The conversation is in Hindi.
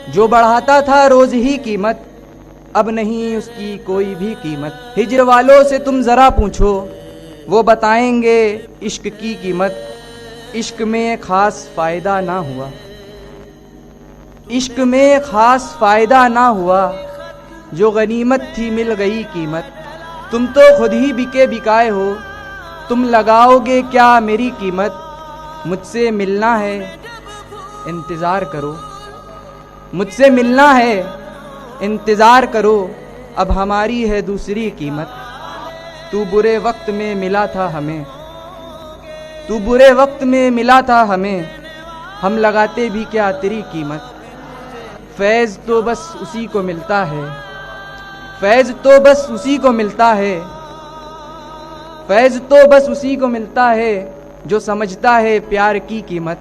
जो बढ़ाता था रोज ही कीमत, अब नहीं उसकी कोई भी कीमत। हिज्र वालों से तुम जरा पूछो, वो बताएंगे इश्क की कीमत। इश्क में खास फायदा ना हुआ, इश्क में खास फायदा ना हुआ, जो गनीमत थी मिल गई कीमत। तुम तो खुद ही बिके बिकाए हो, तुम लगाओगे क्या मेरी कीमत। मुझसे मिलना है इंतज़ार करो, मुझसे मिलना है इंतज़ार करो, अब हमारी है दूसरी कीमत। तू बुरे वक्त में मिला था हमें, तू बुरे वक्त में मिला था हमें, हम लगाते भी क्या तेरी कीमत। फैज़ तो बस उसी को मिलता है, फैज़ तो बस उसी को मिलता है, फैज़ तो बस उसी को मिलता है, जो समझता है प्यार की कीमत।